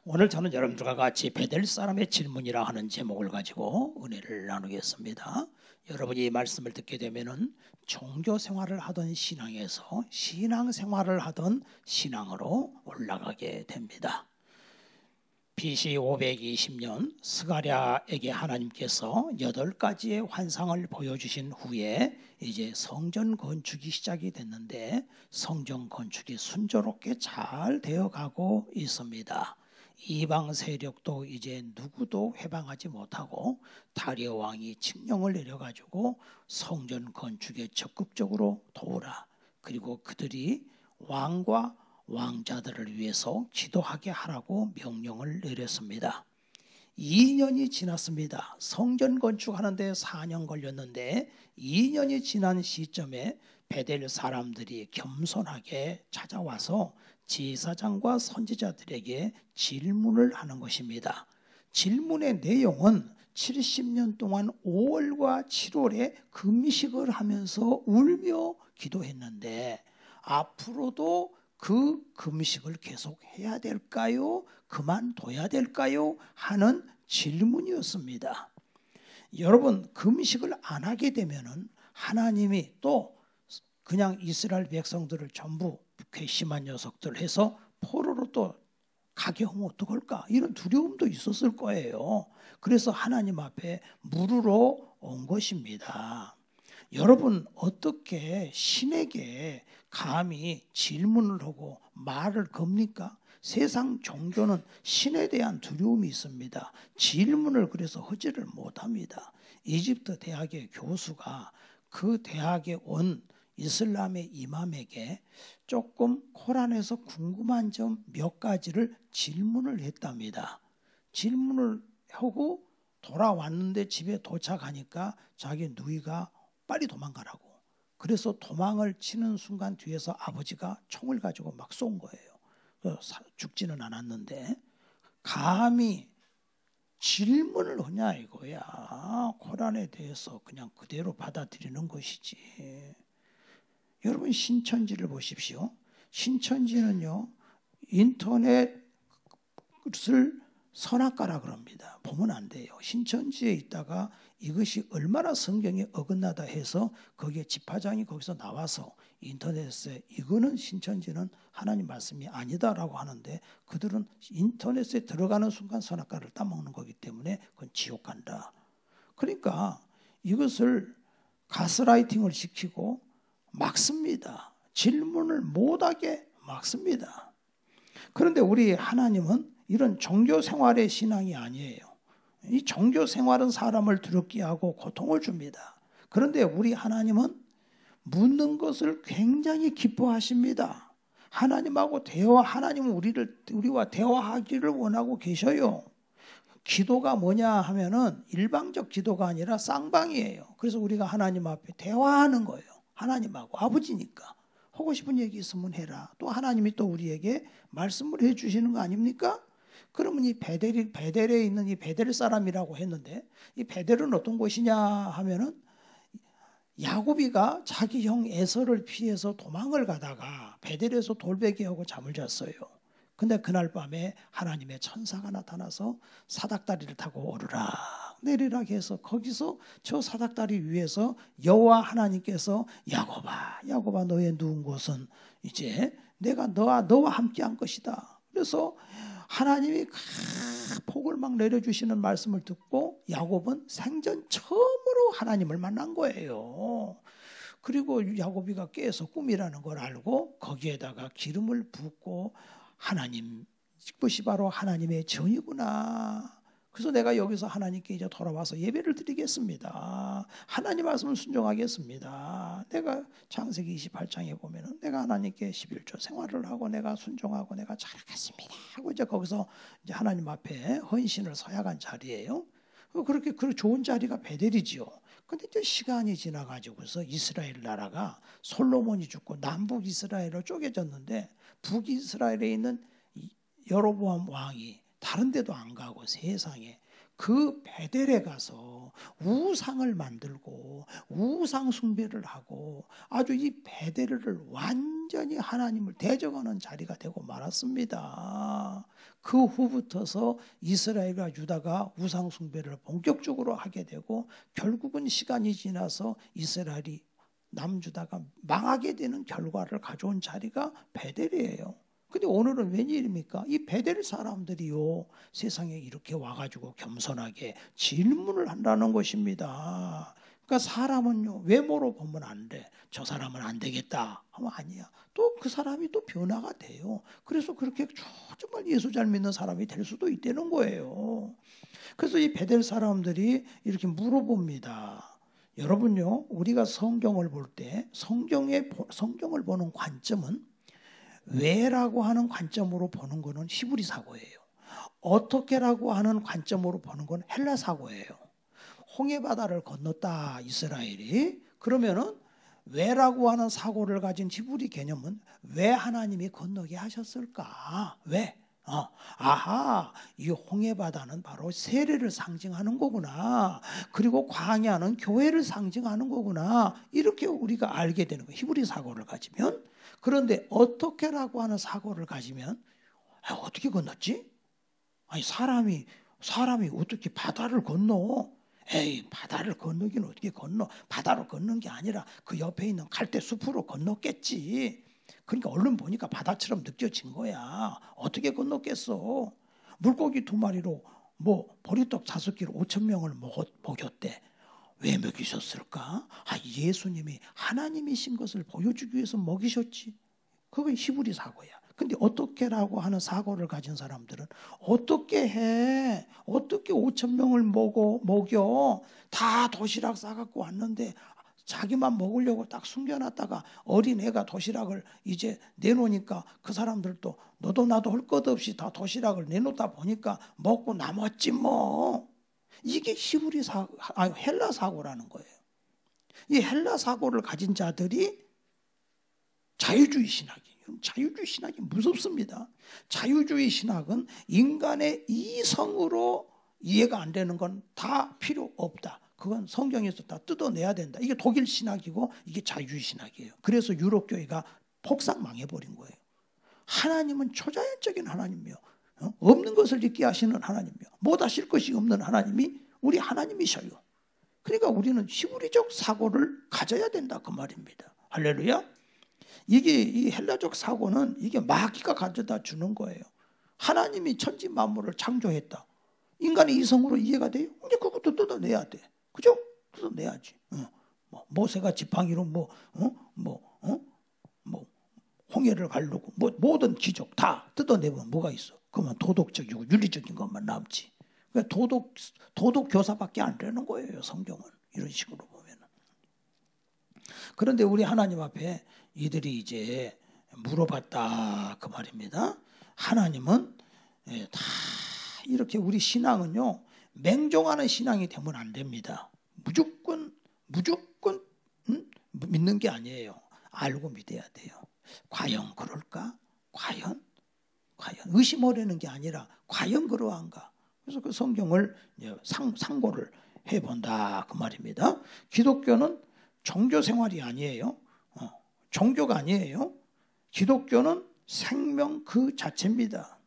오늘 저는 여러분들과 같이 베델 사람의 질문이라 하는 제목을 가지고 은혜를 나누겠습니다. 여러분이 이 말씀을 듣게 되면은 종교 생활을 하던 신앙에서 신앙 생활을 하던 신앙으로 올라가게 됩니다. BC 520년 스가랴에게 하나님께서 8가지의 환상을 보여주신 후에 이제 성전 건축이 시작이 됐는데 성전 건축이 순조롭게 잘 되어가고 있습니다. 이방 세력도 이제 누구도 해방하지 못하고 다리오 왕이 칙령을 내려가지고 성전 건축에 적극적으로 도우라. 그리고 그들이 왕과 왕자들을 위해서 기도하게 하라고 명령을 내렸습니다. 2년이 지났습니다. 성전 건축하는데 4년 걸렸는데 2년이 지난 시점에 베델 사람들이 겸손하게 찾아와서 제사장과 선지자들에게 질문을 하는 것입니다. 질문의 내용은 70년 동안 5월과 7월에 금식을 하면서 울며 기도했는데 앞으로도 그 금식을 계속 해야 될까요? 그만둬야 될까요? 하는 질문이었습니다. 여러분, 금식을 안 하게 되면은 하나님이 또 그냥 이스라엘 백성들을 전부 괘씸한 녀석들 해서 포로로 또 가게 하면 어떡할까? 이런 두려움도 있었을 거예요. 그래서 하나님 앞에 물으러 온 것입니다. 여러분, 어떻게 신에게 감히 질문을 하고 말을 겁니까? 세상 종교는 신에 대한 두려움이 있습니다. 질문을 그래서 하지를 못합니다. 이집트 대학의 교수가 그 대학에 온 이슬람의 이맘에게 조금 코란에서 궁금한 점 몇 가지를 질문을 했답니다. 질문을 하고 돌아왔는데 집에 도착하니까 자기 누이가 빨리 도망가라고. 그래서 도망을 치는 순간 뒤에서 아버지가 총을 가지고 막 쏜 거예요. 죽지는 않았는데 감히 질문을 하냐 이거야. 코란에 대해서 그냥 그대로 받아들이는 것이지. 여러분, 신천지를 보십시오. 신천지는요, 인터넷을 선악과라 그럽니다. 보면 안 돼요. 신천지에 있다가 이것이 얼마나 성경에 어긋나다 해서 거기에 집화장이 거기서 나와서 인터넷에 이거는 신천지는 하나님 말씀이 아니다라고 하는데 그들은 인터넷에 들어가는 순간 선악과를 따먹는 거기 때문에 그건 지옥 간다. 그러니까 이것을 가스라이팅을 시키고 막습니다. 질문을 못하게 막습니다. 그런데 우리 하나님은 이런 종교 생활의 신앙이 아니에요. 이 종교 생활은 사람을 두렵게 하고 고통을 줍니다. 그런데 우리 하나님은 묻는 것을 굉장히 기뻐하십니다. 하나님하고 하나님은 우리와 대화하기를 원하고 계셔요. 기도가 뭐냐 하면은 일방적 기도가 아니라 쌍방이에요. 그래서 우리가 하나님 앞에 대화하는 거예요. 하나님하고 아버지니까. 하고 싶은 얘기 있으면 해라. 또 하나님이 또 우리에게 말씀을 해주시는 거 아닙니까? 그러면 이 베델에 있는 이 베델 사람이라고 했는데 이 베델은 어떤 곳이냐 하면은 야곱이가 자기 형 에서를 피해서 도망을 가다가 베델에서 돌베개하고 잠을 잤어요. 근데 그날 밤에 하나님의 천사가 나타나서 사닥다리를 타고 오르락 내리락 해서 거기서 저 사닥다리 위에서 여호와 하나님께서 야곱아 너의 누운 곳은 이제 내가 너와 함께한 것이다. 그래서 하나님이 복을 막 내려주시는 말씀을 듣고 야곱은 생전 처음으로 하나님을 만난 거예요. 그리고 야곱이가 깨서 꿈이라는 걸 알고 거기에다가 기름을 붓고 하나님, 이것이 바로 하나님의 전이구나. 그래서 내가 여기서 하나님께 이제 돌아와서 예배를 드리겠습니다. 하나님 말씀을 순종하겠습니다. 내가 창세기 28장에 보면은 내가 하나님께 11조 생활을 하고 내가 순종하고 내가 잘하겠습니다 하고 이제 거기서 이제 하나님 앞에 헌신을 서약한 자리예요. 그렇게 그 좋은 자리가 베델이지요. 근데 이제 시간이 지나가지고서 이스라엘 나라가 솔로몬이 죽고 남북 이스라엘로 쪼개졌는데 북이스라엘에 있는 여로보암 왕이 다른 데도 안 가고 세상에 그 베델에 가서 우상을 만들고 우상 숭배를 하고 아주 이 베델을 완전히 하나님을 대적하는 자리가 되고 말았습니다. 그 후부터서 이스라엘과 유다가 우상 숭배를 본격적으로 하게 되고 결국은 시간이 지나서 이스라엘이 남유다가 망하게 되는 결과를 가져온 자리가 베델이에요. 근데 오늘은 웬일입니까? 이 베델 사람들이요, 세상에 이렇게 와가지고 겸손하게 질문을 한다는 것입니다. 그러니까 사람은요, 외모로 보면 안 돼. 저 사람은 안 되겠다 하면 아니야. 또 그 사람이 또 변화가 돼요. 그래서 그렇게 정말 예수 잘 믿는 사람이 될 수도 있다는 거예요. 그래서 이 베델 사람들이 이렇게 물어봅니다. 여러분요, 우리가 성경을 볼 때 성경을 보는 관점은 왜라고 하는 관점으로 보는 거는 히브리 사고예요. 어떻게라고 하는 관점으로 보는 건 헬라 사고예요. 홍해 바다를 건넜다 이스라엘이. 그러면은 왜라고 하는 사고를 가진 히브리 개념은 왜 하나님이 건너게 하셨을까? 왜? 아하, 이 홍해 바다는 바로 세례를 상징하는 거구나. 그리고 광야는 교회를 상징하는 거구나. 이렇게 우리가 알게 되는 거예요. 히브리 사고를 가지면. 그런데 어떻게라고 하는 사고를 가지면 어떻게 건넜지? 아니 사람이 어떻게 바다를 건너? 에이, 바다를 건너기는 어떻게 건너? 바다로 건넌 게 아니라 그 옆에 있는 갈대 숲으로 건넜겠지. 그러니까 얼른 보니까 바다처럼 느껴진 거야. 어떻게 건넜겠어? 물고기 2마리로 뭐 보리떡 5개로 5,000명을 먹였대. 왜 먹이셨을까? 예수님이 하나님이신 것을 보여주기 위해서 먹이셨지. 그건 히브리 사고야. 근데 어떻게라고 하는 사고를 가진 사람들은 어떻게 해? 어떻게 5,000명을 먹여? 다 도시락 싸갖고 왔는데 자기만 먹으려고 딱 숨겨놨다가 어린애가 도시락을 이제 내놓으니까 그 사람들도 너도 나도 할 것 없이 다 도시락을 내놓다 보니까 먹고 남았지 뭐. 이게 헬라 사고라는 거예요. 이 헬라 사고를 가진 자들이 자유주의 신학이에요. 자유주의 신학이 무섭습니다. 자유주의 신학은 인간의 이성으로 이해가 안 되는 건 다 필요 없다. 그건 성경에서 다 뜯어내야 된다. 이게 독일 신학이고 이게 자유주의 신학이에요. 그래서 유럽 교회가 폭삭 망해버린 거예요. 하나님은 초자연적인 하나님이요, 없는 것을 있게 하시는 하나님이요, 못 하실 것이 없는 하나님이 우리 하나님이셔요. 그러니까 우리는 히브리적 사고를 가져야 된다 그 말입니다. 할렐루야. 이게 이 헬라적 사고는 이게 마귀가 가져다 주는 거예요. 하나님이 천지 만물을 창조했다. 인간의 이성으로 이해가 돼요? 이제 그것도 뜯어내야 돼. 그죠? 뜯어내야지. 모세가 지팡이로 홍해를 가르고 모든 기적 다 뜯어내면 뭐가 있어? 그러면 도덕적이고 윤리적인 것만 남지. 그러니까 도덕 교사밖에 안 되는 거예요. 성경은 이런 식으로 보면은. 그런데 우리 하나님 앞에 이들이 이제 물어봤다 그 말입니다. 하나님은 다 이렇게 우리 신앙은요, 맹종하는 신앙이 되면 안 됩니다. 무조건 믿는 게 아니에요. 알고 믿어야 돼요. 과연 그럴까? 과연 의심하려는 게 아니라 과연 그러한가? 그래서 그 성경을 상고를 해본다 그 말입니다. 기독교는 종교 생활이 아니에요. 종교가 아니에요. 기독교는 생명 그 자체입니다.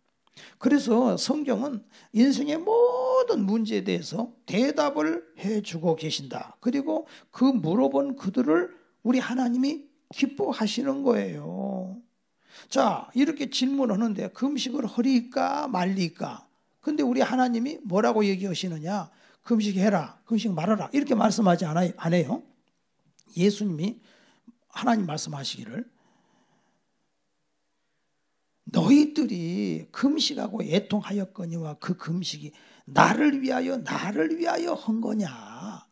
그래서 성경은 인생의 모든 문제에 대해서 대답을 해주고 계신다. 그리고 그 물어본 그들을 우리 하나님이 기뻐하시는 거예요. 자, 이렇게 질문하는데 금식을 하리까 말리까? 근데 우리 하나님이 뭐라고 얘기하시느냐? 금식해라, 금식 말아라, 이렇게 말씀하지 안 해요. 예수님이 하나님 말씀하시기를 너희들이 금식하고 애통하였거니와 그 금식이 나를 위하여 한 거냐?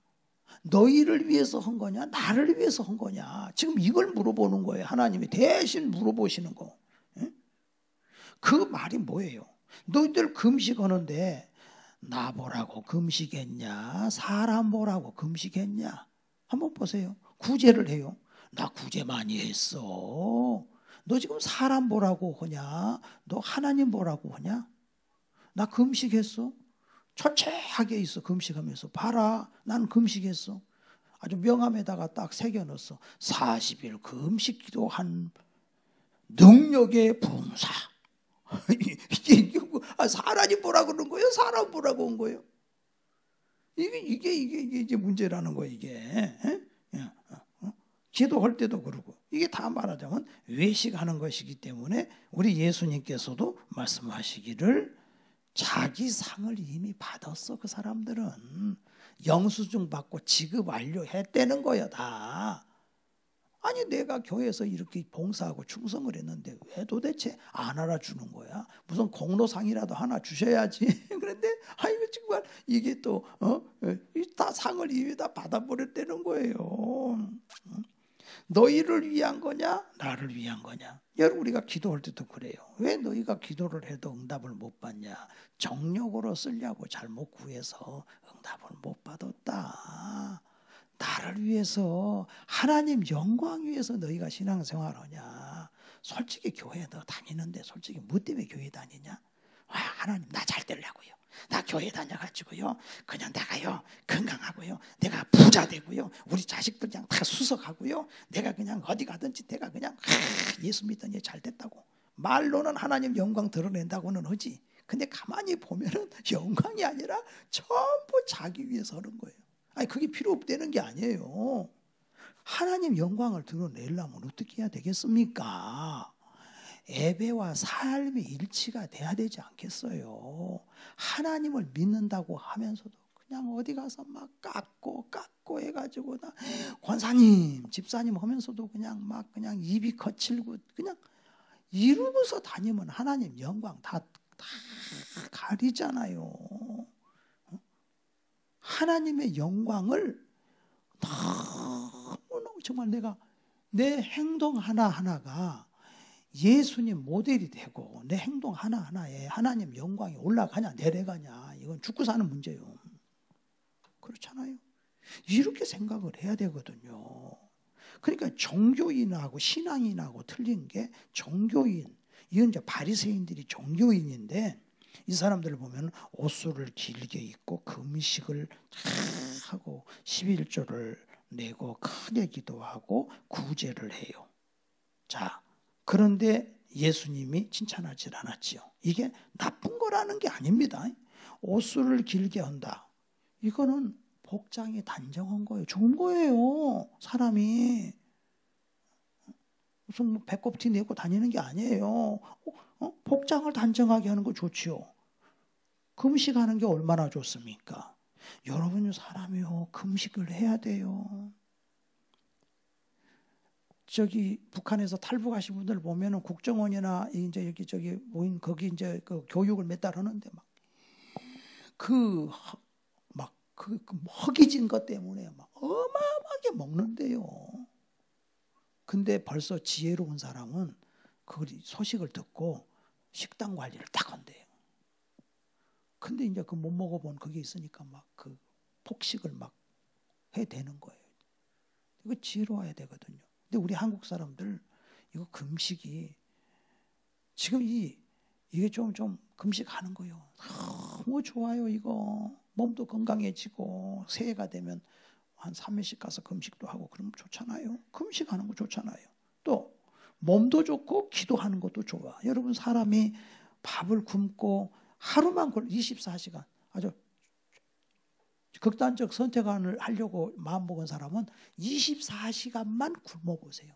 너희를 위해서 한 거냐? 나를 위해서 한 거냐? 지금 이걸 물어보는 거예요. 하나님이 대신 물어보시는 거. 그 말이 뭐예요? 너희들 금식하는데 나 보라고 금식했냐? 사람 보라고 금식했냐? 한번 보세요. 구제를 해요. 나 구제 많이 했어. 너 지금 사람 보라고 하냐? 너 하나님 보라고 하냐? 나 금식했어. 철저하게 있어. 금식하면서 봐라, 난 금식했어. 아주 명함에다가 딱 새겨넣었어. 40일 금식 기도한 능력의 분사. 하나님 보라 그러는 거예요? 사람 보라고 온 거예요? 이게 이제 문제라는 거예요, 이게. 기도할 때도 그러고. 이게 다 말하자면 외식하는 것이기 때문에 우리 예수님께서도 말씀하시기를 자기 상을 이미 받았어. 그 사람들은 영수증 받고 지급 완료했다는 거야 다. 아니 내가 교회에서 이렇게 봉사하고 충성을 했는데 왜 도대체 안 알아주는 거야? 무슨 공로상이라도 하나 주셔야지. 그런데 아이고 정말 이게 또 다 상을 이미 다 받아버렸다는 거예요. 너희를 위한 거냐 나를 위한 거냐. 여러분 우리가 기도할 때도 그래요. 왜 너희가 기도를 해도 응답을 못 받냐. 정력으로 쓰려고 잘못 구해서 응답을 못 받았다. 나를 위해서 하나님 영광 위해서 너희가 신앙생활하냐. 솔직히 교회 너 다니는데 솔직히 뭐 때문에 교회 다니냐. 하나님 나 잘 되려고요. 나 교회 다녀가지고요 그냥 내가요 건강하고요 내가 부자 되고요 우리 자식들 그냥 다 수석하고요 내가 그냥 어디 가든지 내가 그냥 예수 믿더니 잘 됐다고 말로는 하나님 영광 드러낸다고는 하지. 근데 가만히 보면은 영광이 아니라 전부 자기 위해서 하는 거예요. 아니 그게 필요 없다는 게 아니에요. 하나님 영광을 드러내려면 어떻게 해야 되겠습니까? 예배와 삶의 일치가 돼야 되지 않겠어요? 하나님을 믿는다고 하면서도 그냥 어디 가서 막 깎고 해가지고 나 권사님, 집사님 하면서도 그냥 막 그냥 입이 거칠고 그냥 이러고서 다니면 하나님 영광 다 가리잖아요. 하나님의 영광을 너무너무 정말 내가 내 행동 하나하나가 예수님 모델이 되고 내 행동 하나하나에 하나님 영광이 올라가냐 내려가냐 이건 죽고 사는 문제예요. 그렇잖아요. 이렇게 생각을 해야 되거든요. 그러니까 종교인하고 신앙인하고 틀린 게 종교인 이건 이제 바리새인들이 종교인인데 이 사람들을 보면 옷수를 길게 입고 금식을 하고 11조를 내고 크게 기도하고 구제를 해요. 자, 그런데 예수님이 칭찬하지 않았지요. 이게 나쁜 거라는 게 아닙니다. 옷수를 길게 한다. 이거는 복장이 단정한 거예요. 좋은 거예요. 사람이 무슨 뭐 배꼽티 내고 다니는 게 아니에요. 복장을 단정하게 하는 거 좋지요. 금식하는 게 얼마나 좋습니까? 여러분 사람이요 금식을 해야 돼요. 저기 북한에서 탈북하신 분들 보면은 국정원이나 이제 여기 저기 모인 거기 이제 그 교육을 몇 달 하는데 막 그 허기진 것 때문에 막 어마어마하게 먹는데요. 근데 벌써 지혜로운 사람은 그 소식을 듣고 식단 관리를 딱 한대요. 근데 이제 그 못 먹어본 그게 있으니까 막 그 폭식을 막 해대는 거예요. 이거 지혜로워야 되거든요. 근데 우리 한국 사람들 이거 금식이 지금 이게 좀 금식하는 거예요. 너무 좋아요 이거. 몸도 건강해지고 새해가 되면 한 3일씩 가서 금식도 하고 그러면 좋잖아요. 금식하는 거 좋잖아요. 또 몸도 좋고 기도하는 것도 좋아. 여러분 사람이 밥을 굶고 하루만 24시간 아주 극단적 선택을 하려고 마음먹은 사람은 24시간만 굶어보세요.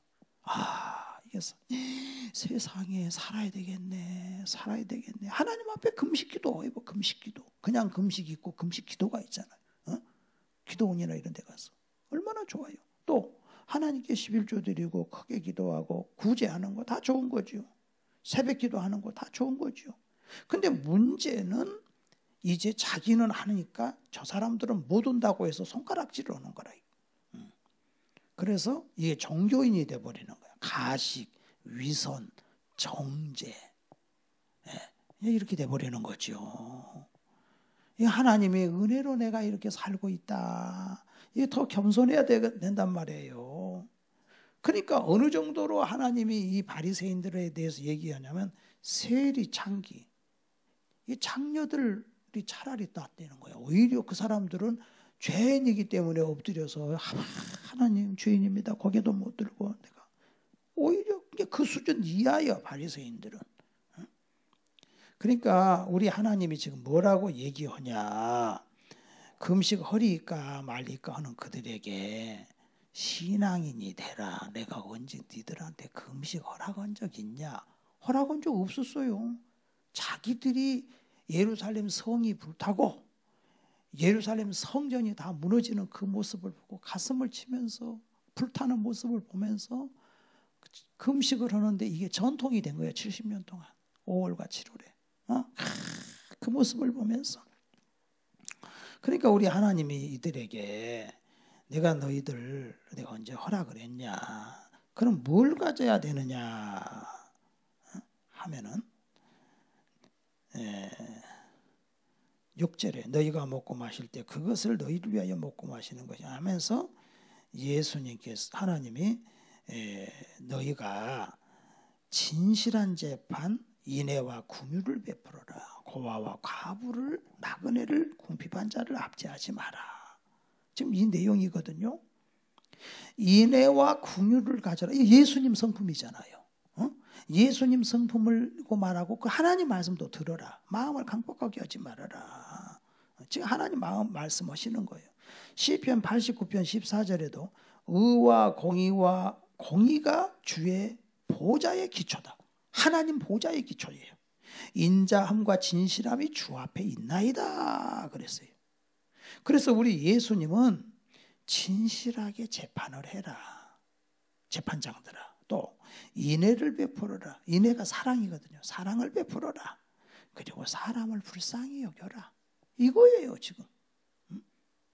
이게 세상에 살아야 되겠네. 하나님 앞에 금식기도 해봐. 금식기도. 그냥 금식 있고 금식기도가 있잖아요. 기도원이나 이런 데 가서 얼마나 좋아요. 또 하나님께 11조 드리고 크게 기도하고 구제하는 거 다 좋은 거죠. 새벽 기도하는 거 다 좋은 거죠. 근데 문제는 이제 자기는 하니까 저 사람들은 못 온다고 해서 손가락질을 하는 거라. 그래서 이게 종교인이 돼버리는 거야. 가식, 위선, 정죄 이렇게 돼버리는 거죠. 하나님의 은혜로 내가 이렇게 살고 있다. 이게 더 겸손해야 된단 말이에요. 그러니까 어느 정도로 하나님이 이 바리새인들에 대해서 얘기하냐면 세리 창기 이 창녀들이 차라리 낫다는 거예요. 오히려 그 사람들은 죄인이기 때문에 엎드려서 하나님 죄인입니다. 고개도 못 들고 내가 오히려 그 수준 이하예요. 바리새인들은. 그러니까 우리 하나님이 지금 뭐라고 얘기하냐. 금식 허리까 말리까 하는 그들에게 신앙인이 되라. 내가 언제 니들한테 금식 허락한 적 있냐? 허락한 적 없었어요. 자기들이 예루살렘 성이 불타고 예루살렘 성전이 다 무너지는 그 모습을 보고 가슴을 치면서 불타는 모습을 보면서 금식을 하는데 이게 전통이 된 거예요. 70년 동안 5월과 7월에 그 모습을 보면서. 그러니까 우리 하나님이 이들에게 내가 언제 허락을 했냐, 그럼 뭘 가져야 되느냐 하면은 6절에 너희가 먹고 마실 때 그것을 너희를 위하여 먹고 마시는 것이 하면서 예수님께서 하나님이 너희가 진실한 재판 인애와 긍휼을 베풀어라. 고아와 과부를 나그네를 궁핍한 자를 압제하지 마라. 지금 이 내용이거든요. 인애와 긍휼을 가져라. 예수님 성품이잖아요. 예수님 성품을 말하고 그 하나님 말씀도 들어라. 마음을 강박하게 하지 말아라. 지금 하나님 마음 말씀하시는 거예요. 시편 89편 14절에도 의와 공의가 주의 보좌의 기초다. 하나님 보좌의 기초예요. 인자함과 진실함이 주 앞에 있나이다 그랬어요. 그래서 우리 예수님은 진실하게 재판을 해라. 재판장들아. 또 인애를 베풀어라. 인애가 사랑이거든요. 사랑을 베풀어라. 그리고 사람을 불쌍히 여겨라. 이거예요 지금.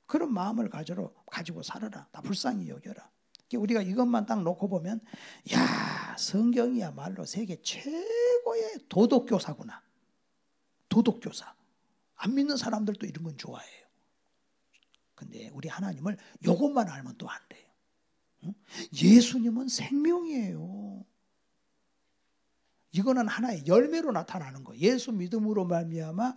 그런 마음을 가지고 살아라. 다 불쌍히 여겨라. 우리가 이것만 딱 놓고 보면 야, 성경이야말로 세계 최고의 도덕교사구나. 도덕교사. 안 믿는 사람들도 이런 건 좋아해요. 근데 우리 하나님을 이것만 알면 또 안 돼요. 예수님은 생명이에요. 이거는 하나의 열매로 나타나는 거예요. 예수 믿음으로 말미암아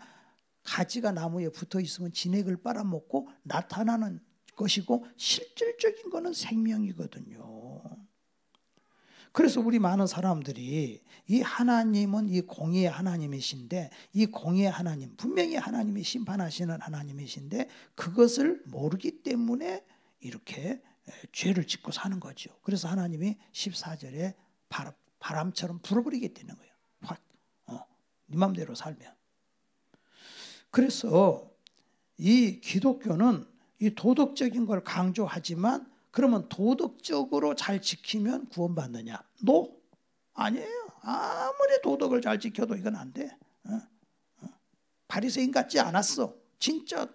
가지가 나무에 붙어 있으면 진액을 빨아먹고 나타나는 것이고 실질적인 거는 생명이거든요. 그래서 우리 많은 사람들이 이 하나님은 이 공의의 하나님이신데 이 공의의 하나님, 분명히 하나님이 심판하시는 하나님이신데 그것을 모르기 때문에 이렇게 죄를 짓고 사는 거죠. 그래서 하나님이 14절에 바람처럼 불어버리게 되는 거예요. 확, 네 맘대로 살면. 그래서 이 기독교는 이 도덕적인 걸 강조하지만 그러면 도덕적으로 잘 지키면 구원받느냐? 노? 아니에요. 아무리 도덕을 잘 지켜도 이건 안 돼. 바리새인 같지 않았어. 진짜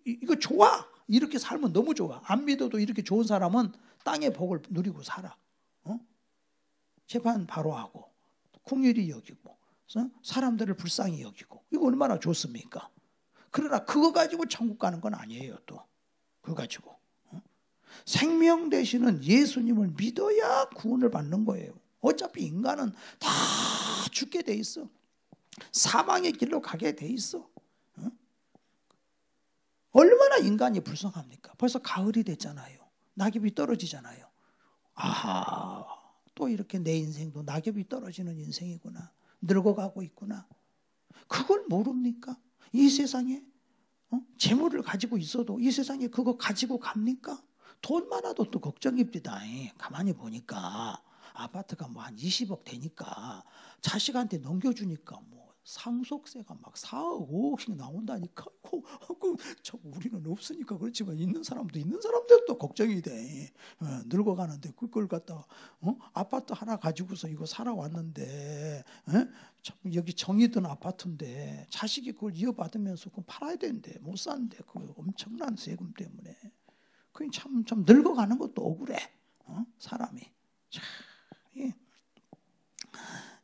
이거 좋아. 이렇게 살면 너무 좋아. 안 믿어도 이렇게 좋은 사람은 땅의 복을 누리고 살아. 재판 바로 하고 긍휼히 여기고 사람들을 불쌍히 여기고 이거 얼마나 좋습니까? 그러나 그거 가지고 천국 가는 건 아니에요. 또 그거 가지고 생명 되시는 예수님을 믿어야 구원을 받는 거예요. 어차피 인간은 다 죽게 돼 있어. 사망의 길로 가게 돼 있어. 얼마나 인간이 불쌍합니까? 벌써 가을이 됐잖아요. 낙엽이 떨어지잖아요. 아하, 또 이렇게 내 인생도 낙엽이 떨어지는 인생이구나. 늙어가고 있구나. 그걸 모릅니까? 이 세상에 재물을 가지고 있어도 이 세상에 그거 가지고 갑니까? 돈 많아도 또 걱정입니다. 가만히 보니까 아파트가 뭐 한 20억 되니까 자식한테 넘겨주니까 뭐 상속세가 막 4억 5억씩 나온다니까. 우리는 없으니까 그렇지만 있는 사람들도 걱정이 돼. 늙어가는데 그걸 갖다 아파트 하나 가지고서 이거 살아왔는데 여기 정이든 아파트인데 자식이 그걸 이어받으면서 그걸 팔아야 되는데 못 사는데 그 엄청난 세금 때문에 그게 참 늙어가는 것도 억울해. 사람이. 참, 예.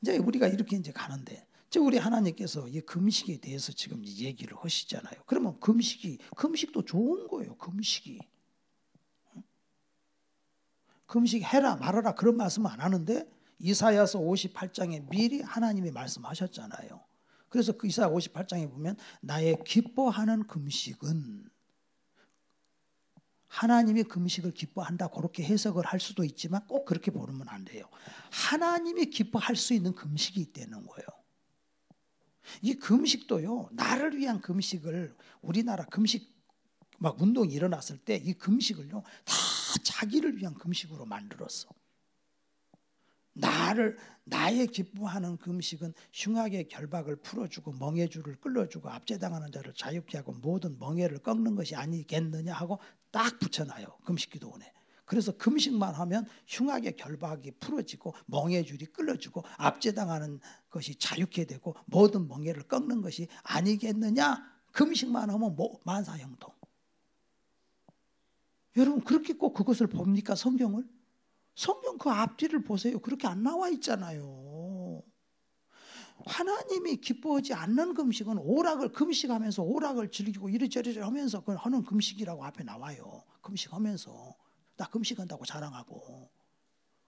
이제 우리가 이렇게 이제 가는데. 우리 하나님께서 이 금식에 대해서 지금 얘기를 하시잖아요. 그러면 금식도 좋은 거예요. 금식 해라 말아라 그런 말씀 안 하는데 이사야서 58장에 미리 하나님이 말씀하셨잖아요. 그래서 그 이사야 58장에 보면 나의 기뻐하는 금식은 하나님이 금식을 기뻐한다 그렇게 해석을 할 수도 있지만 꼭 그렇게 보면 안 돼요. 하나님이 기뻐할 수 있는 금식이 있다는 거예요. 이 금식도요, 나를 위한 금식을, 우리나라 금식 막 운동이 일어났을 때 이 금식을요 다 자기를 위한 금식으로 만들었어. 나의 기뻐하는 금식은 흉악의 결박을 풀어주고 멍에줄을 끌어주고 압제당하는 자를 자유케 하고 모든 멍에를 꺾는 것이 아니겠느냐 하고 딱 붙여놔요, 금식기도원에. 그래서 금식만 하면 흉악의 결박이 풀어지고 멍에줄이 끌어주고 압제당하는 것이 자유케 되고 모든 멍에를 꺾는 것이 아니겠느냐. 금식만 하면 만사형통. 여러분 그렇게 꼭 그것을 봅니까? 성경을? 성경 그 앞뒤를 보세요. 그렇게 안 나와 있잖아요. 하나님이 기뻐하지 않는 금식은 오락을 금식하면서 오락을 즐기고 이리저리 하면서 하는 금식이라고 앞에 나와요. 금식하면서 나 금식한다고 자랑하고.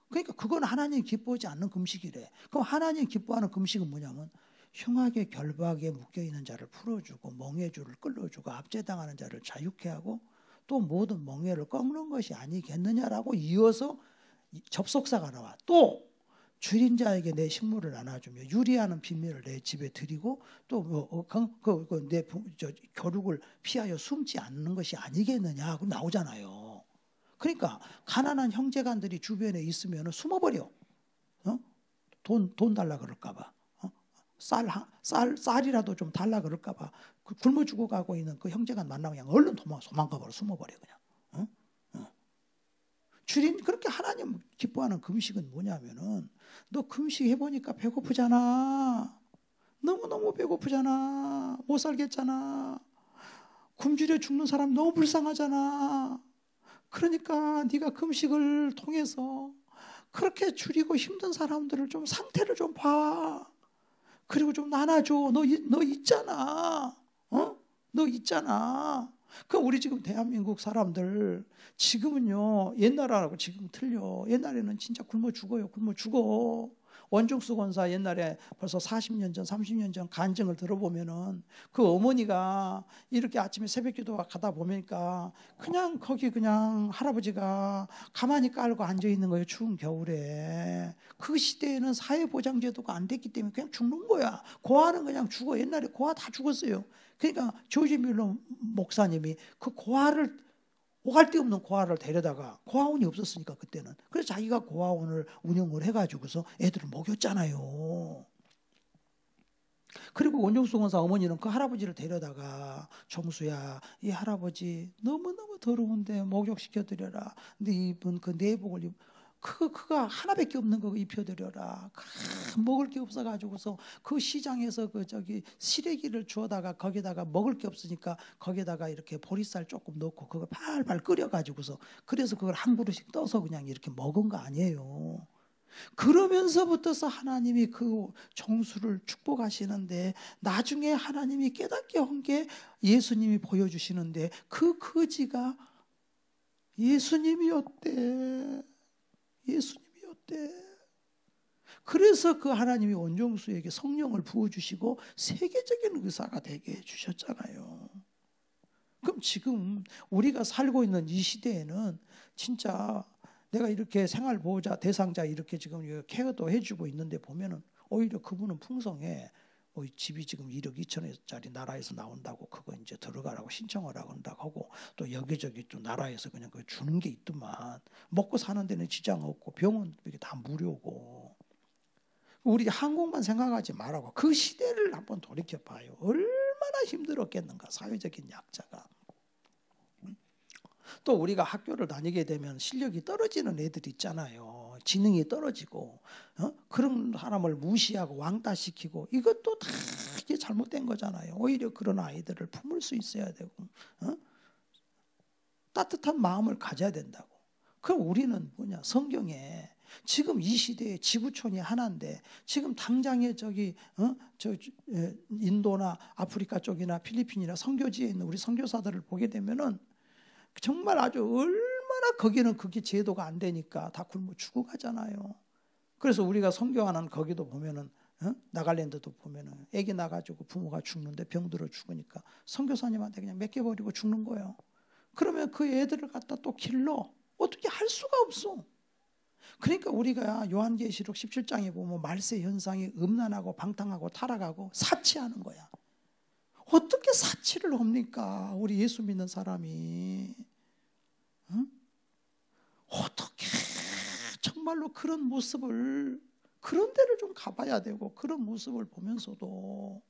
그러니까 그건 하나님 기뻐하지 않는 금식이래. 그럼 하나님 기뻐하는 금식은 뭐냐면 흉악의 결박에 묶여있는 자를 풀어주고 멍에줄을 끌어주고 압제당하는 자를 자유케 하고 또 모든 멍에를 꺾는 것이 아니겠느냐라고 이어서 접속사가 나와. 또 줄인 자에게 내 식물을 나눠주며 유리하는 빈민을 내 집에 드리고 또 내 겨룩을 피하여 숨지 않는 것이 아니겠느냐 고 나오잖아요. 그러니까 가난한 형제간들이 주변에 있으면 숨어버려. 돈 달라 그럴까 봐. 쌀이라도 좀 달라 그럴까 봐. 굶어 죽어가고 있는 그 형제간 만나면 그냥 얼른 도망가버려. 숨어버려 그냥. 그렇게 하나님 기뻐하는 금식은 뭐냐면은 너 금식 해보니까 배고프잖아. 너무너무 배고프잖아. 못 살겠잖아. 굶주려 죽는 사람 너무 불쌍하잖아. 그러니까 네가 금식을 통해서 그렇게 줄이고 힘든 사람들을 좀 상태를 좀 봐. 그리고 좀 나눠줘. 너 있잖아. 너 있잖아. 그 우리 지금 대한민국 사람들 지금은요 옛날하고 지금 틀려. 옛날에는 진짜 굶어 죽어요. 굶어 죽어. 원종수 권사 옛날에 벌써 40년 전 30년 전 간증을 들어보면은 그 어머니가 이렇게 아침에 새벽기도 가다 보니까 그냥 거기 그냥 할아버지가 가만히 깔고 앉아 있는 거예요. 추운 겨울에. 그 시대에는 사회보장제도가 안 됐기 때문에 그냥 죽는 거야. 고아는 그냥 죽어. 옛날에 고아 다 죽었어요. 그러니까 조지 밀러 목사님이 그 고아를 오갈 데 없는 고아를 데려다가 고아원이 없었으니까 그때는. 그래서 자기가 고아원을 운영을 해가지고서 애들을 먹였잖아요. 그리고 원종수 권사 어머니는 그 할아버지를 데려다가 정수야 이 할아버지 너무너무 더러운데 목욕시켜드려라. 근데 이분 그 내복을 그가 하나밖에 없는 거 입혀드려라. 먹을 게 없어가지고서 그 시장에서 시래기를 주워다가 거기다가 먹을 게 없으니까 거기다가 이렇게 보리쌀 조금 넣고 그걸 팔팔 끓여가지고서 그래서 그걸 한 그릇씩 떠서 그냥 이렇게 먹은 거 아니에요. 그러면서부터서 하나님이 그 정수를 축복하시는데 나중에 하나님이 깨닫게 한 게 예수님이 보여주시는데 그 거지가 예수님이었대. 그래서 그 하나님이 원종수에게 성령을 부어주시고 세계적인 의사가 되게 해주셨잖아요. 그럼 지금 우리가 살고 있는 이 시대에는 진짜 내가 이렇게 생활보호자 대상자 이렇게 지금 케어도 해주고 있는데 보면은 오히려 그분은 풍성해. 집이 지금 1억 2천짜리 나라에서 나온다고 그거 이제 들어가라고 신청을 한다고 하고 또 여기저기 또 나라에서 그냥 그 주는 게 있더만. 먹고 사는 데는 지장 없고 병원 이게 다 무료고. 우리 한국만 생각하지 말라고 그 시대를 한번 돌이켜 봐요. 얼마나 힘들었겠는가 사회적인 약자가. 또 우리가 학교를 다니게 되면 실력이 떨어지는 애들 있잖아요. 지능이 떨어지고 그런 사람을 무시하고 왕따시키고 이것도 다 이게 잘못된 거잖아요. 오히려 그런 아이들을 품을 수 있어야 되고 따뜻한 마음을 가져야 된다고. 그럼 우리는 뭐냐? 성경에 지금 이 시대에 지구촌이 하나인데 지금 당장에 인도나 아프리카 쪽이나 필리핀이나 선교지에 있는 우리 선교사들을 보게 되면은 정말 아주 얼마나 거기는 그게 제도가 안 되니까 다 굶어 죽어가잖아요. 그래서 우리가 선교하는 거기도 보면은 나갈랜드도 보면은 애기 나가지고 부모가 죽는데 병들어 죽으니까 선교사님한테 그냥 맡겨버리고 죽는 거예요. 그러면 그 애들을 갖다 또 길러 어떻게 할 수가 없어. 그러니까 우리가 요한계시록 17장에 보면 말세 현상이 음란하고 방탕하고 타락하고 사치하는 거야. 어떻게 사치를 합니까? 우리 예수 믿는 사람이. 응? 어떻게 정말로 그런 모습을, 그런 데를 좀 가봐야 되고, 그런 모습을 보면서도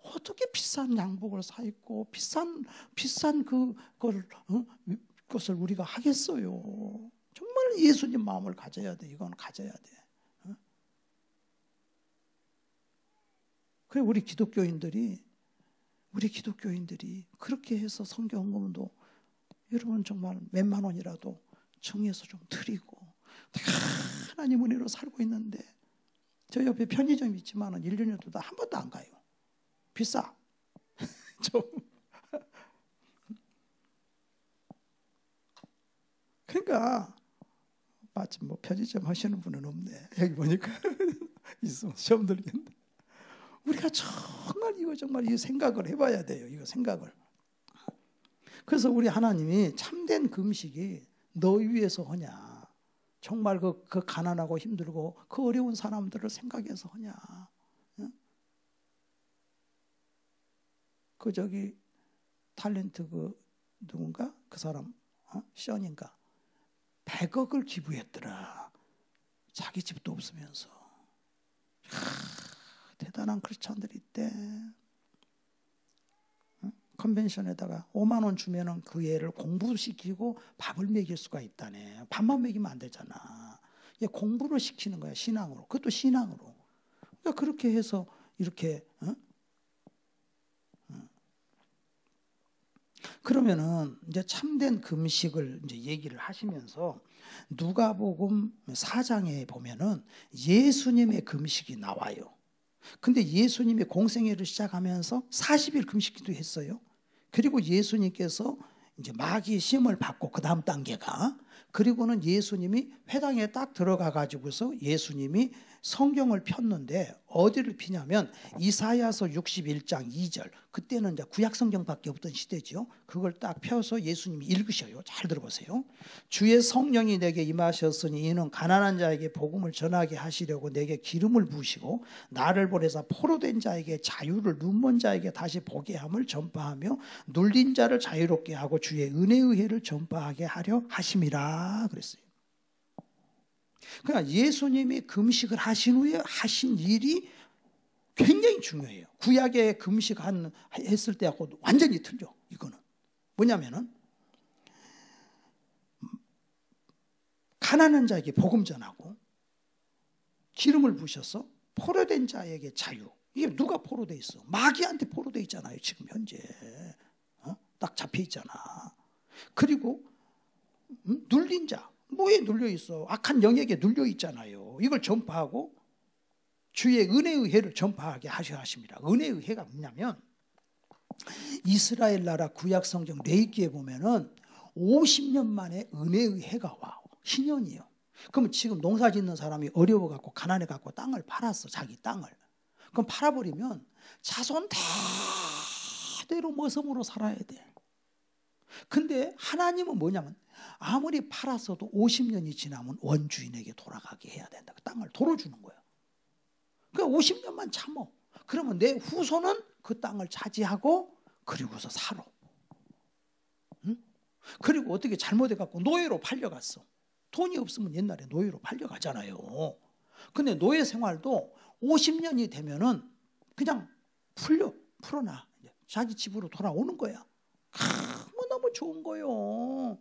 어떻게 비싼 양복을 사 입고 비싼 그것을 우리가 하겠어요? 정말 예수님 마음을 가져야 돼. 이건 가져야 돼. 그래 우리 기독교인들이 그렇게 해서 성경금도 여러분 정말 몇만 원이라도 정해서 좀 드리고 하나님 은혜로 살고 있는데, 저 옆에 편의점이 있지만 1년에도 한 번도 안 가요. 비싸. 좀. 그러니까 마침 뭐 편의점 하시는 분은 없네. 여기 보니까 있으면 시험 들겠네. 우리가 정말 이 생각을 해봐야 돼요. 이거 생각을. 그래서 우리 하나님이 참된 금식이 너희 위해서 하냐? 정말 그 가난하고 힘들고 그 어려운 사람들을 생각해서 하냐? 응? 그 저기 탤런트 그 누군가 그 사람 션인가 100억을 기부했더라. 자기 집도 없으면서. 대단한 크리스천들이 있대. 컨벤션에다가 5만 원 주면은 그 애를 공부시키고 밥을 먹일 수가 있다네. 밥만 먹이면 안 되잖아. 얘 공부를 시키는 거야, 신앙으로. 그것도 신앙으로. 그러니까 그렇게 해서 이렇게 그러면은 이제 참된 금식을 이제 얘기를 하시면서 누가복음 4장에 보면은 예수님의 금식이 나와요. 근데 예수님이 공생애를 시작하면서 40일 금식기도 했어요. 그리고 예수님께서 이제 마귀의 시험을 받고 그 다음 단계가, 그리고는 예수님이 회당에 딱 들어가 가지고서 예수님이 성경을 폈는데 어디를 피냐면 이사야서 61장 2절. 그때는 이제 구약 성경밖에 없던 시대죠. 그걸 딱 펴서 예수님이 읽으셔요. 잘 들어보세요. 주의 성령이 내게 임하셨으니 이는 가난한 자에게 복음을 전하게 하시려고 내게 기름을 부으시고 나를 보내사 포로된 자에게 자유를, 눈먼 자에게 다시 보게 함을 전파하며 눌린 자를 자유롭게 하고 주의 은혜의 해를 전파하게 하려 하심이라 그랬어요. 그러니까 예수님이 금식을 하신 후에 하신 일이 굉장히 중요해요. 구약에 금식했을 때하고 완전히 틀려. 이거는 뭐냐면은 가난한 자에게 복음 전하고 기름을 부으셔서 포로된 자에게 자유. 이게 누가 포로돼 있어? 마귀한테 포로돼 있잖아요. 지금 현재 딱 잡혀 있잖아. 그리고 눌린 자, 뭐에 눌려 있어? 악한 영에게 눌려 있잖아요. 이걸 전파하고 주의 은혜의 해를 전파하게 하셔야 하십니다. 은혜의 해가 뭐냐면 이스라엘 나라 구약 성경 레위기에 보면은 50년 만에 은혜의 해가 와. 신년이에요. 그러면 지금 농사 짓는 사람이 어려워 갖고 가난해 갖고 땅을 팔았어. 자기 땅을. 그럼 팔아버리면 자손 대대로 머슴으로 살아야 돼. 근데 하나님은 뭐냐면 아무리 팔았어도 50년이 지나면 원주인에게 돌아가게 해야 된다. 그 땅을 도로 주는 거야. 그러니까 50년만 참어. 그러면 내 후손은 그 땅을 차지하고 그리고서 살아. 응? 그리고 어떻게 잘못해갖고 노예로 팔려갔어. 돈이 없으면 옛날에 노예로 팔려가잖아요. 근데 노예 생활도 50년이 되면은 그냥 풀어놔. 자기 집으로 돌아오는 거야. 너무 좋은 거요.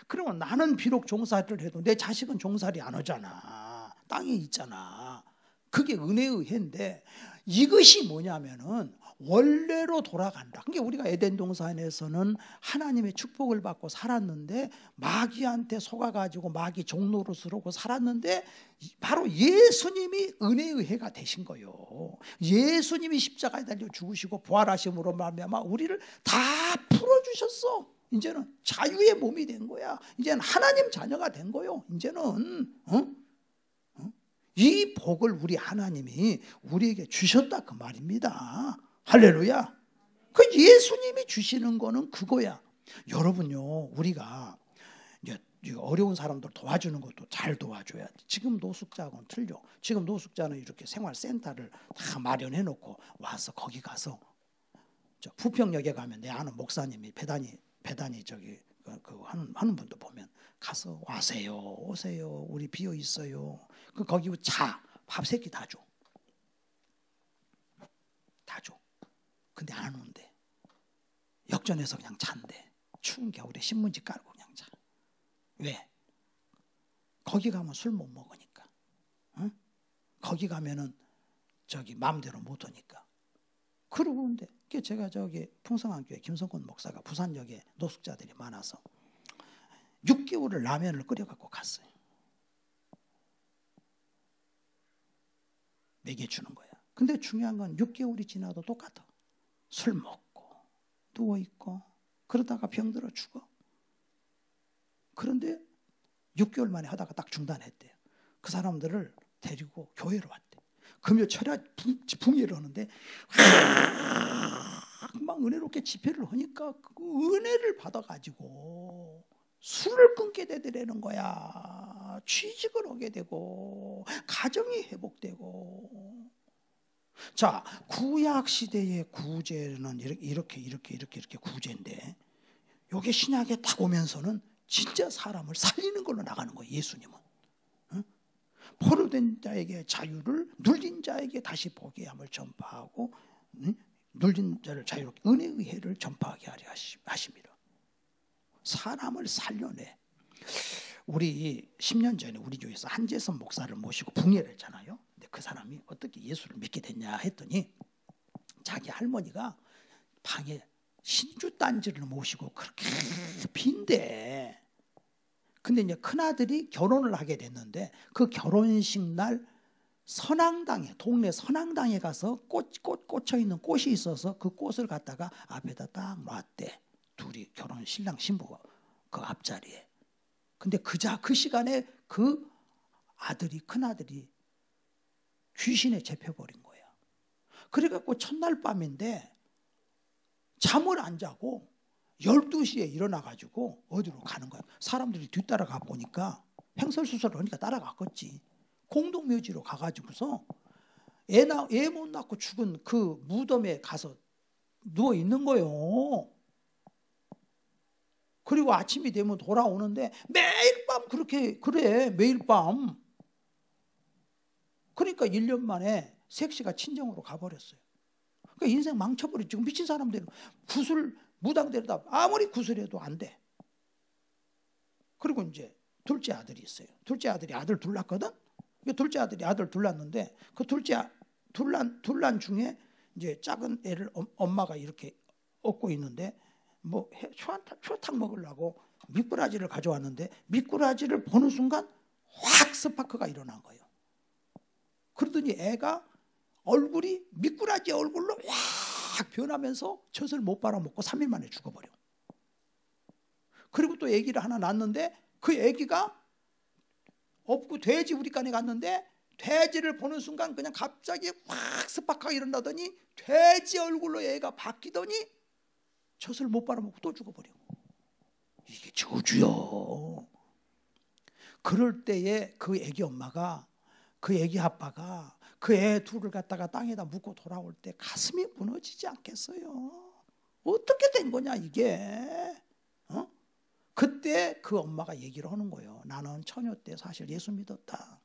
그러면 나는 비록 종살이를 해도 내 자식은 종살이 안 하잖아. 땅에 있잖아. 그게 은혜의 해인데 이것이 뭐냐면은 원래로 돌아간다. 그러니까 우리가 에덴 동산에서는 하나님의 축복을 받고 살았는데 마귀한테 속아가지고 마귀 종노릇으로 살았는데 바로 예수님이 은혜의 해가 되신 거예요. 예수님이 십자가에 달려 죽으시고 부활하심으로 말미암아 우리를 다 풀어주셨어. 이제는 자유의 몸이 된 거야. 이제는 하나님 자녀가 된 거예요. 이제는 이 복을 우리 하나님이 우리에게 주셨다 그 말입니다. 할렐루야. 그 예수님이 주시는 거는 그거야. 여러분요, 우리가 이제 어려운 사람들 도와주는 것도 잘 도와줘야 돼. 지금 노숙자하고는 틀려. 지금 노숙자는 이렇게 생활센터를 다 마련해 놓고 와서 거기 가서 저 부평역에 가면 내 아는 목사님이 배단이 저기 하는 분도 보면 가서 오세요. 우리 비어 있어요. 거기 밥 세끼 다 줘. 근데 안 온대. 역전해서 그냥 잔대. 추운 겨울에 신문지 깔고 그냥 자. 왜? 거기 가면 술 못 먹으니까. 응? 거기 가면은 저기 마음대로 못 오니까. 그러는데 제가 저기 풍성한 교회 김성권 목사가 부산역에 노숙자들이 많아서 6개월을 라면을 끓여갖고 갔어요. 먹여주는 거야. 근데 중요한 건 6개월이 지나도 똑같아. 술 먹고 누워있고 그러다가 병들어 죽어. 그런데 6개월 만에 하다가 딱 중단했대요. 그 사람들을 데리고 교회로 왔대. 금요 철야 붕괴를 하는데 막 은혜롭게 집회를 하니까 그 은혜를 받아가지고 술을 끊게 되더라는 거야. 취직을 하게 되고 가정이 회복되고. 자, 구약 시대의 구제는 이렇게 구제인데 요게 신약에 딱 오면서는 진짜 사람을 살리는 걸로 나가는 거예요. 예수님은. 응? 포로된 자에게 자유를, 눌린 자에게 다시 보게 함을 전파하고, 응? 눌린 자를 자유롭게 은혜의 해를 전파하게 하려 하십니다. 사람을 살려내. 우리 10년 전에 우리 교회에서 한재선 목사를 모시고 붕괴를 했잖아요. 근데 그 사람이 어떻게 예수를 믿게 됐냐 했더니 자기 할머니가 방에 신주단지를 모시고 그렇게 빈대. 근데 이제 큰아들이 결혼을 하게 됐는데 그 결혼식 날 동네 선앙당에 가서 꽂혀 있는 꽃이 있어서 그 꽃을 갖다가 앞에다 딱 놨대. 둘이 신랑 신부가 그 앞자리에. 근데 그 시간에 그 큰아들이 귀신에 잡혀버린 거야. 그래갖고 첫날 밤인데 잠을 안 자고 12시에 일어나가지고 어디로 가는 거야. 사람들이 뒤따라가 보니까 횡설수설을 하니까 따라갔겠지. 공동묘지로 가가지고서 애 못 낳고 죽은 그 무덤에 가서 누워 있는 거예요. 그리고 아침이 되면 돌아오는데 매일 밤 그래 매일 밤. 그러니까 1년 만에 색시가 친정으로 가버렸어요. 그러니까 인생 망쳐버리지. 지금 미친 사람들은 무당대로다 아무리 구슬해도 안 돼. 그리고 이제 둘째 아들이 있어요. 둘째 아들이 아들 둘 낳거든. 둘째 아들이 아들 둘 낳는데 그 둘난 중에 이제 작은 애를 엄마가 이렇게 업고 있는데 뭐 초탕 먹으려고 미꾸라지를 가져왔는데 미꾸라지를 보는 순간 확 스파크가 일어난 거예요. 그러더니 애가 얼굴이 미꾸라지 얼굴로 확 변하면서 젖을 못 빨아먹고 3일 만에 죽어버려. 그리고 또 아기를 하나 낳았는데 그 아기가 없고 돼지 우리간에 갔는데 돼지를 보는 순간 그냥 갑자기 확 스파크가 일어나더니 돼지 얼굴로 애가 바뀌더니 젖을 못 빨아먹고 또 죽어버려. 이게 저주요. 그럴 때에 그 아기 엄마가 그 아기 아빠가 그 애 둘을 갖다가 땅에다 묻고 돌아올 때 가슴이 무너지지 않겠어요? 어떻게 된 거냐 이게. 그때 그 엄마가 얘기를 하는 거예요. 나는 처녀 때 사실 예수 믿었다.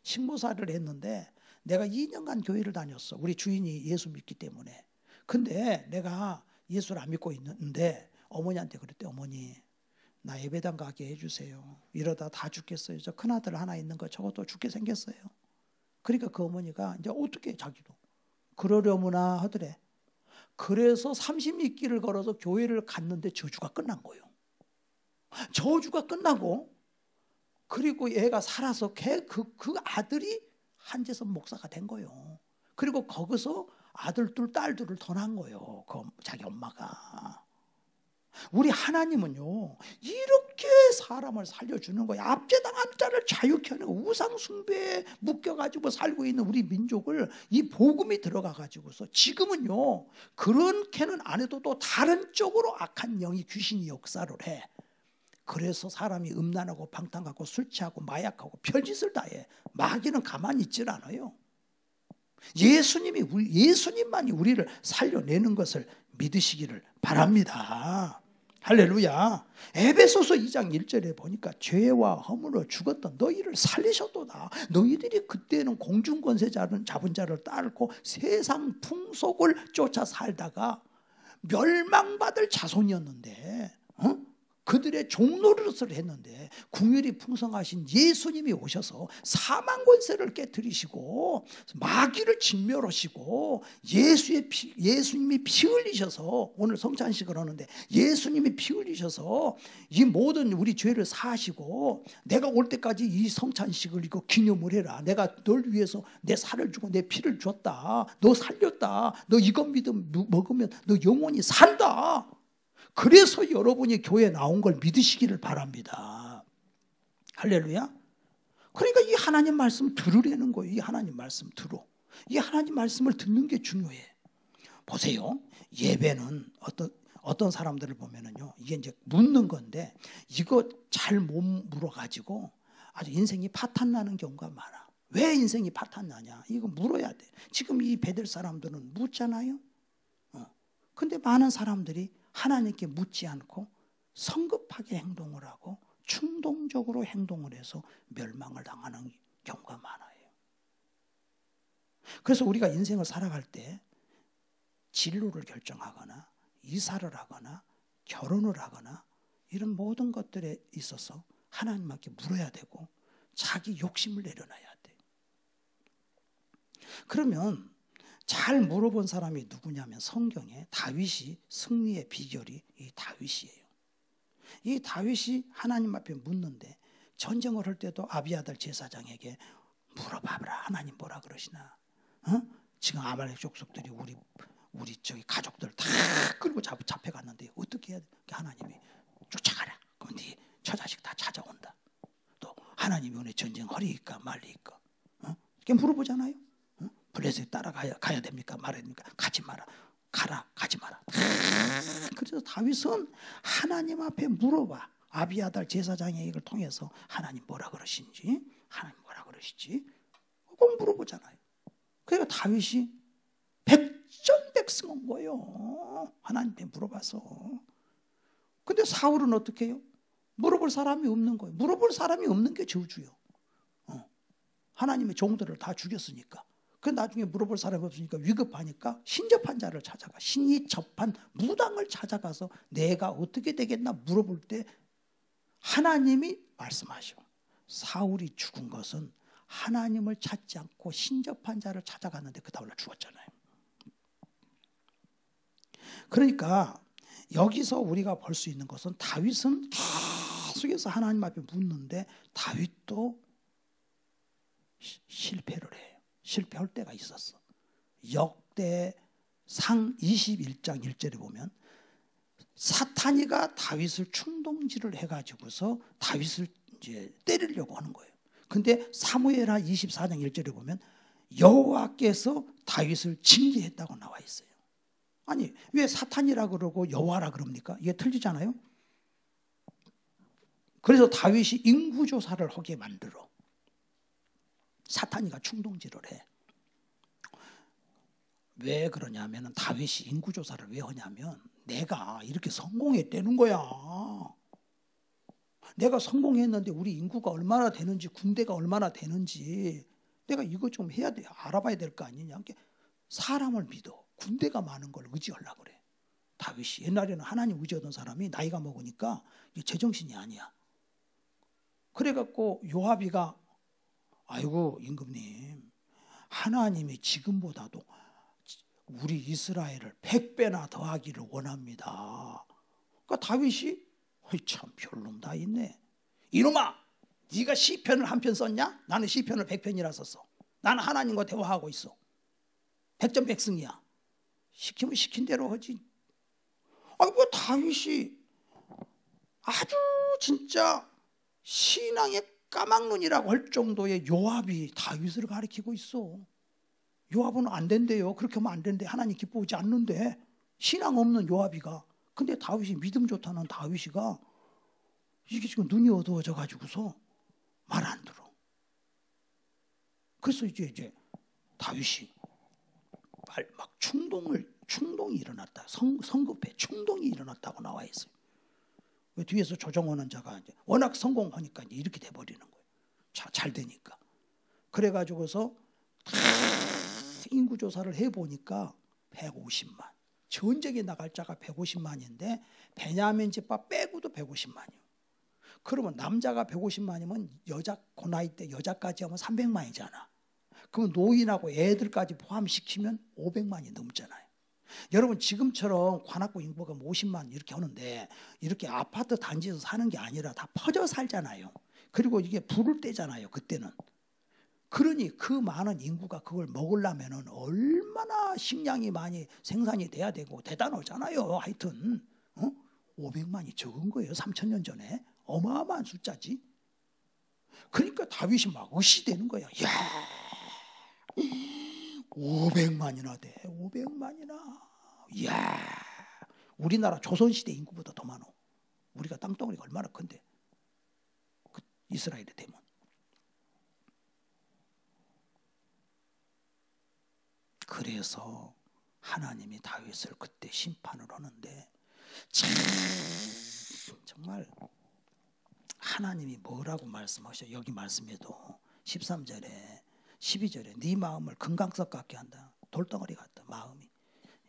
식모사를 했는데 내가 2년간 교회를 다녔어. 우리 주인이 예수 믿기 때문에. 근데 내가 예수를 안 믿고 있는데 어머니한테 그랬대. 어머니 나 예배당 가게 해주세요. 이러다 다 죽겠어요. 저 큰아들 하나 있는 거 저것도 죽게 생겼어요. 그러니까 그 어머니가 이제 어떻게 자기도 그러려무나 하더래. 그래서 30리길을 걸어서 교회를 갔는데 저주가 끝난 거예요. 저주가 끝나고 그리고 얘가 살아서 그 아들이 한재선 목사가 된 거예요. 그리고 거기서 아들 둘 딸 둘을 더 낳은 거예요. 자기 엄마가. 우리 하나님은요 이렇게 사람을 살려주는 거예요. 압제당한 자를 자유케 하는 거예요. 우상 숭배에 묶여가지고 살고 있는 우리 민족을 이 복음이 들어가가지고서 지금은요 그렇게는 안 해도 또 다른 쪽으로 악한 영이 귀신이 역사를 해. 그래서 사람이 음란하고 방탕하고 술 취하고 마약하고 별짓을 다 해. 마귀는 가만히 있질 않아요. 예수님만이 우리를 살려내는 것을 믿으시기를 바랍니다. 할렐루야. 에베소서 2장 1절에 보니까 죄와 허물로 죽었던 너희를 살리셨도다. 너희들이 그때는 공중권세 잡은 자를 따르고 세상 풍속을 쫓아 살다가 멸망받을 자손이었는데 그들의 종노릇을 했는데 긍휼이 풍성하신 예수님이 오셔서 사망 권세를 깨뜨리시고 마귀를 진멸하시고 예수님이 피 흘리셔서 오늘 성찬식을 하는데 예수님이 피 흘리셔서 이 모든 우리 죄를 사하시고 내가 올 때까지 이 성찬식을 이거 기념을 해라. 내가 널 위해서 내 살을 주고 내 피를 줬다. 너 살렸다. 너 이것 먹으면 너 영원히 산다. 그래서 여러분이 교회에 나온 걸 믿으시기를 바랍니다. 할렐루야. 그러니까 이 하나님 말씀 들으려는 거예요. 이 하나님 말씀 들어. 이 하나님 말씀을 듣는 게 중요해. 보세요. 예배는 어떤 사람들을 보면은요, 이게 이제 묻는 건데 이거 잘 못 물어가지고 아주 인생이 파탄 나는 경우가 많아. 왜 인생이 파탄 나냐? 이거 물어야 돼. 지금 이 베들 사람들은 묻잖아요. 근데 많은 사람들이 하나님께 묻지 않고 성급하게 행동을 하고 충동적으로 행동을 해서 멸망을 당하는 경우가 많아요. 그래서 우리가 인생을 살아갈 때 진로를 결정하거나 이사를 하거나 결혼을 하거나 이런 모든 것들에 있어서 하나님께 물어야 되고 자기 욕심을 내려놔야 돼. 그러면 잘 물어본 사람이 누구냐면 성경에 다윗이 승리의 비결이 이 다윗이에요. 이 다윗이 하나님 앞에 묻는데 전쟁을 할 때도 아비아달 제사장에게 물어봐라. 하나님 뭐라 그러시나? 지금 아말렉 족속들이 우리 저기 가족들 다 끌고 잡혀갔는데 어떻게 해야 돼? 하나님이 쫓아가라. 그럼 네 처자식 다 찾아온다. 또 하나님이 오늘 전쟁 허리일까 말리일까? 이렇게 물어보잖아요. 블레셋 따라가야 됩니까? 말아야 됩니까? 가지 마라. 가라. 가지 마라. 그래서 다윗은 하나님 앞에 물어봐. 아비아달 제사장의 얘기를 통해서 하나님 뭐라 그러신지, 하나님 뭐라 그러시지? 꼭 물어보잖아요. 그러니까 다윗이 백전백승한 거예요. 하나님께 물어봐서. 근데 사울은 어떻게 해요? 물어볼 사람이 없는 거예요. 물어볼 사람이 없는 게 저주요. 하나님의 종들을 다 죽였으니까. 그 나중에 물어볼 사람이 없으니까 위급하니까 신접한 자를 찾아가. 신이 접한 무당을 찾아가서 내가 어떻게 되겠나 물어볼 때 하나님이 말씀하셔. 사울이 죽은 것은 하나님을 찾지 않고 신접한 자를 찾아갔는데 그 다음날 죽었잖아요. 그러니까 여기서 우리가 볼 수 있는 것은 다윗은 계속해서 하나님 앞에 묻는데 다윗도 실패를 해요. 실패할 때가 있었어. 역대상 21장 1절에 보면 사탄이가 다윗을 충동질을 해가지고서 다윗을 이제 때리려고 하는 거예요. 근데 사무엘하 24장 1절에 보면 여호와께서 다윗을 징계했다고 나와 있어요. 아니 왜 사탄이라 그러고 여호와라 그럽니까? 이게 틀리잖아요. 그래서 다윗이 인구조사를 하게 만들어. 사탄이가 충동질을 해. 왜 그러냐면 다윗이 인구조사를 왜 하냐면 내가 이렇게 성공했다는 거야. 내가 성공했는데 우리 인구가 얼마나 되는지 군대가 얼마나 되는지 내가 이거 좀 해야 돼. 알아봐야 될 거 아니냐. 사람을 믿어. 군대가 많은 걸 의지하려고 그래. 다윗이 옛날에는 하나님 의지하던 사람이 나이가 먹으니까 제정신이 아니야. 그래갖고 요압이가 아이고 임금님 하나님이 지금보다도 우리 이스라엘을 100배나 더하기를 원합니다. 그러니까 다윗이 참 별놈 다 있네. 이놈아 네가 시편을 한 편 썼냐? 나는 시편을 100편이나 썼어. 나는 하나님과 대화하고 있어. 백전백승이야. 시키면 시킨 대로 하지. 아이고 다윗이 아주 진짜 신앙의 까막눈이라고 할 정도의 요압이 다윗을 가리키고 있어. 요압은 안 된대요. 그렇게 하면 안 된대. 하나님 기뻐하지 않는데 신앙 없는 요압이가. 근데 다윗이 믿음 좋다는 다윗이가 이게 지금 눈이 어두워져 가지고서 말 안 들어. 그래서 이제 다윗이 막 충동이 일어났다. 성급해 충동이 일어났다고 나와 있어요. 뒤에서 조정하는 자가 이제 워낙 성공하니까 이제 이렇게 돼 버리는 거예요. 잘 되니까. 그래가지고서 인구 조사를 해 보니까 150만. 전쟁에 나갈 자가 150만인데 베냐민 집밥 빼고도 150만이요. 그러면 남자가 150만이면 여자 그 나이 때 여자까지 하면 300만이잖아. 그럼 노인하고 애들까지 포함시키면 500만이 넘잖아요. 여러분 지금처럼 관악구 인구가 50만 이렇게 하는데 이렇게 아파트 단지에서 사는 게 아니라 다 퍼져 살잖아요. 그리고 이게 불을 떼잖아요. 그때는. 그러니 그 많은 인구가 그걸 먹으려면 얼마나 식량이 많이 생산이 돼야 되고 대단하잖아요. 하여튼 500만이 적은 거예요. 3000년 전에. 어마어마한 숫자지. 그러니까 다윗이 막 의시되는 거야. 야, 500만이나 돼. 500만이나. 이야, 우리나라 조선시대 인구보다 더 많어. 우리가 땅덩어리가 얼마나 큰데. 이스라엘에 되면. 그래서 하나님이 다윗을 그때 심판을 하는데 참 정말 하나님이 뭐라고 말씀하셔? 여기 말씀에도 13절에 12절에 네 마음을 금강석 같게 한다. 돌덩어리 같다. 마음이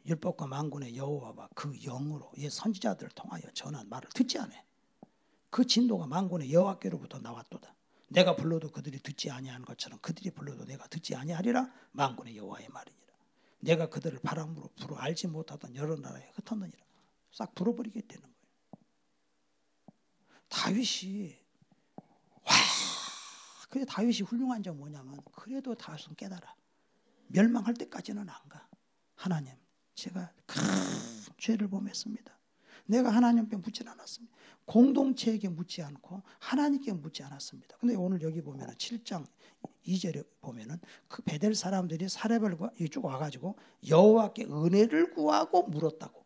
율법과 만군의 여호와와 그 영으로 예 선지자들을 통하여 전한 말을 듣지 않아. 그 진도가 만군의 여호와께로부터 나왔도다. 내가 불러도 그들이 듣지 아니하는 것처럼 그들이 불러도 내가 듣지 아니하리라. 만군의 여호와의 말이니라. 내가 그들을 바람으로 불어 알지 못하던 여러 나라에 흩었느니라. 싹 불어버리겠다는 거예요. 다윗이 그래 다윗이 훌륭한 점 뭐냐면 그래도 다윗은 깨달아. 멸망할 때까지는 안 가. 하나님 제가 큰 죄를 범했습니다. 내가 하나님께 묻지 않았습니다. 공동체에게 묻지 않고 하나님께 묻지 않았습니다. 근데 오늘 여기 보면은 7장 2절에 보면은 그 베델 사람들이 사렙을 이쪽 와가지고 여호와께 은혜를 구하고 물었다고.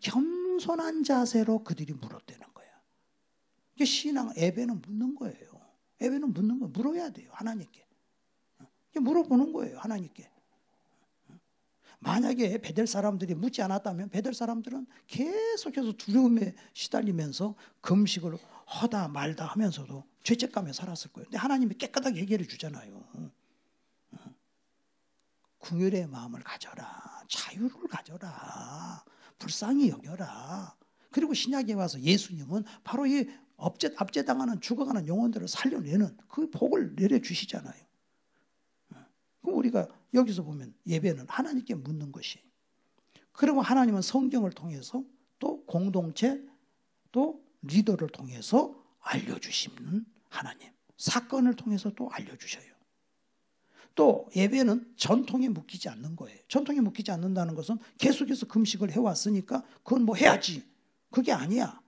겸손한 자세로 그들이 물었다는 거야. 이게 신앙 예배는 묻는 거예요. 예배는 묻는 거 물어야 돼요. 하나님께. 물어보는 거예요. 하나님께. 만약에 베델 사람들이 묻지 않았다면 베델 사람들은 계속해서 두려움에 시달리면서 금식을 하다 말다 하면서도 죄책감에 살았을 거예요. 근데 하나님이 깨끗하게 해결해 주잖아요. 긍휼의 마음을 가져라. 자유를 가져라. 불쌍히 여겨라. 그리고 신약에 와서 예수님은 바로 이 압제당하는 죽어가는 영혼들을 살려내는 그 복을 내려주시잖아요. 그럼 우리가 여기서 보면 예배는 하나님께 묻는 것이. 그리고 하나님은 성경을 통해서 또 공동체 또 리더를 통해서 알려주시는 하나님. 사건을 통해서 또 알려주셔요. 또 예배는 전통에 묶이지 않는 거예요. 전통에 묶이지 않는다는 것은 계속해서 금식을 해왔으니까 그건 뭐 해야지. 그게 아니야.